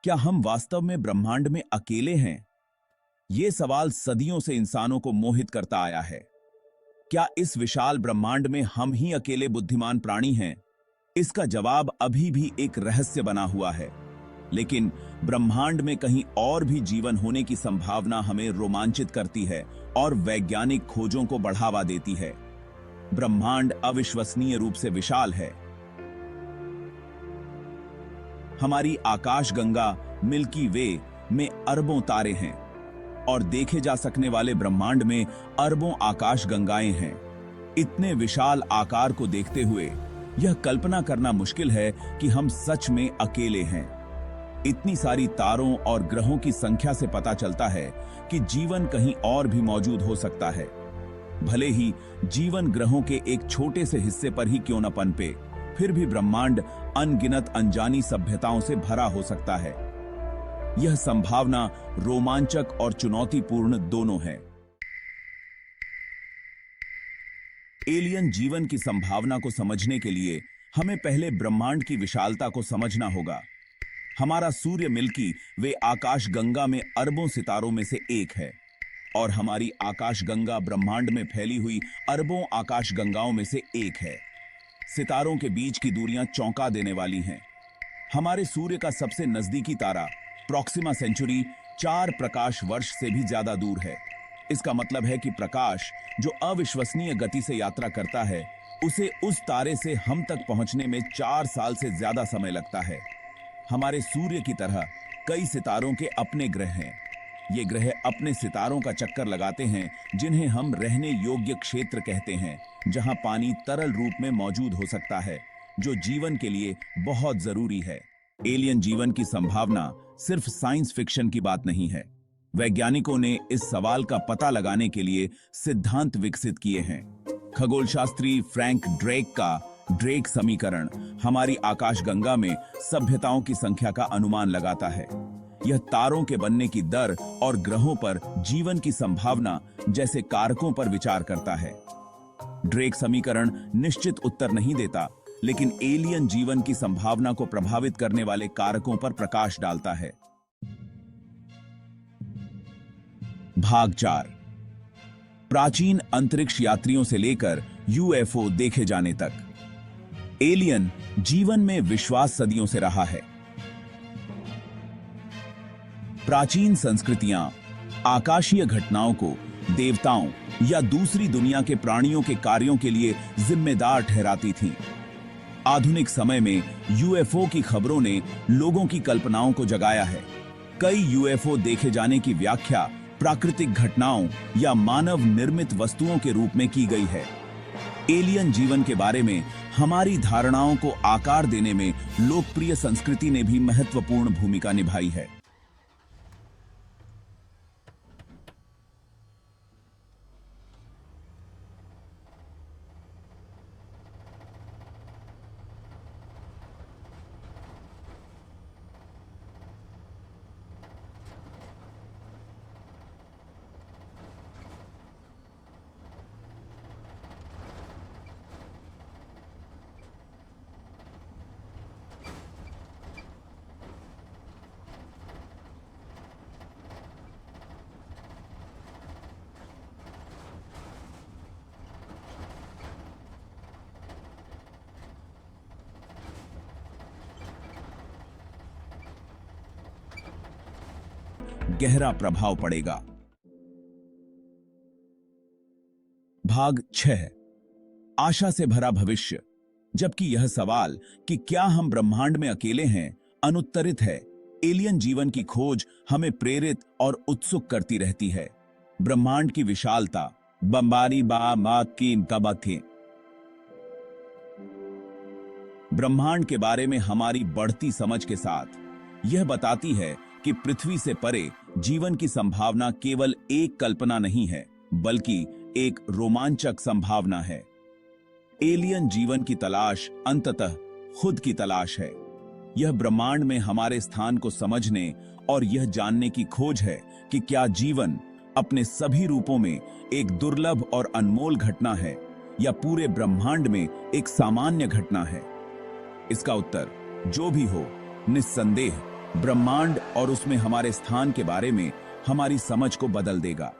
क्या हम वास्तव में ब्रह्मांड में अकेले हैं? ये सवाल सदियों से इंसानों को मोहित करता आया है। क्या इस विशाल ब्रह्मांड में हम ही अकेले बुद्धिमान प्राणी हैं? इसका जवाब अभी भी एक रहस्य बना हुआ है। लेकिन ब्रह्मांड में कहीं और भी जीवन होने की संभावना हमें रोमांचित करती है और वैज्ञानिक खोजों को बढ़ावा देती है। ब्रह्मांड अविश्वसनीय रूप से विशाल है। हमारी आकाशगंगा मिल्की वे में अरबों तारे हैं और देखे जा सकने वाले ब्रह्मांड में अरबों आकाशगंगाएं हैं। इतने विशाल आकार को देखते हुए यह कल्पना करना मुश्किल है कि हम सच में अकेले हैं। इतनी सारी तारों और ग्रहों की संख्या से पता चलता है कि जीवन कहीं और भी मौजूद हो सकता है। भले ही जीवन ग्रहों के एक छोटे से हिस्से पर ही क्यों न पनपे, फिर भी ब्रह्मांड अनगिनत अनजानी सभ्यताओं से भरा हो सकता है। यह संभावना रोमांचक और चुनौतीपूर्ण दोनों है। एलियन जीवन की संभावना को समझने के लिए हमें पहले ब्रह्मांड की विशालता को समझना होगा। हमारा सूर्य मिल्की वे आकाशगंगा में अरबों सितारों में से एक है और हमारी आकाशगंगा ब्रह्मांड में फैली हुई अरबों आकाशगंगाओं में से एक है। सितारों के बीच की दूरियां चौंका देने वाली हैं। हमारे सूर्य का सबसे नजदीकी तारा प्रॉक्सिमा सेंचुरी 4 प्रकाश वर्ष से भी ज्यादा दूर है। इसका मतलब है कि प्रकाश जो अविश्वसनीय गति से यात्रा करता है, उसे उस तारे से हम तक पहुंचने में 4 साल से ज्यादा समय लगता है। हमारे सूर्य की तरह कई सितारों के अपने ग्रह हैं। ये ग्रह अपने सितारों का चक्कर लगाते हैं, जिन्हें हम रहने योग्य क्षेत्र कहते हैं, जहां पानी तरल रूप में मौजूद हो सकता है, जो जीवन के लिए बहुत जरूरी है। एलियन जीवन की संभावना सिर्फ साइंस फिक्शन की बात नहीं है। वैज्ञानिकों ने इस सवाल का पता लगाने के लिए सिद्धांत विकसित किए हैं। खगोलशास्त्री फ्रैंक ड्रेक का ड्रेक समीकरण हमारी आकाशगंगा में सभ्यताओं की संख्या का अनुमान लगाता है। यह तारों के बनने की दर और ग्रहों पर जीवन की संभावना जैसे कारकों पर विचार करता है। ड्रेक समीकरण निश्चित उत्तर नहीं देता, लेकिन एलियन जीवन की संभावना को प्रभावित करने वाले कारकों पर प्रकाश डालता है। भाग 4। प्राचीन अंतरिक्ष यात्रियों से लेकर यूएफओ देखे जाने तक एलियन जीवन में विश्वास सदियों से रहा है। प्राचीन संस्कृतियां आकाशीय घटनाओं को देवताओं या दूसरी दुनिया के प्राणियों के कार्यों के लिए जिम्मेदार ठहराती थीं। आधुनिक समय में यूएफओ की खबरों ने लोगों की कल्पनाओं को जगाया है। कई यूएफओ देखे जाने की व्याख्या प्राकृतिक घटनाओं या मानव निर्मित वस्तुओं के रूप में की गई है। एलियन जीवन के बारे में हमारी धारणाओं को आकार देने में लोकप्रिय संस्कृति ने भी महत्वपूर्ण भूमिका निभाई है। गहरा प्रभाव पड़ेगा। भाग 6। आशा से भरा भविष्य। जबकि यह सवाल कि क्या हम ब्रह्मांड में अकेले हैं अनुत्तरित है, एलियन जीवन की खोज हमें प्रेरित और उत्सुक करती रहती है। ब्रह्मांड की विशालता बम्बारी बा मात की तबथे ब्रह्मांड के बारे में हमारी बढ़ती समझ के साथ यह बताती है कि पृथ्वी से परे जीवन की संभावना केवल एक कल्पना नहीं है, बल्कि एक रोमांचक संभावना है। एलियन जीवन की तलाश अंततः खुद की तलाश है। यह ब्रह्मांड में हमारे स्थान को समझने और यह जानने की खोज है कि क्या जीवन अपने सभी रूपों में एक दुर्लभ और अनमोल घटना है या पूरे ब्रह्मांड में एक सामान्य घटना है। इसका उत्तर जो भी हो, निस्संदेह ब्रह्मांड और उसमें हमारे स्थान के बारे में हमारी समझ को बदल देगा।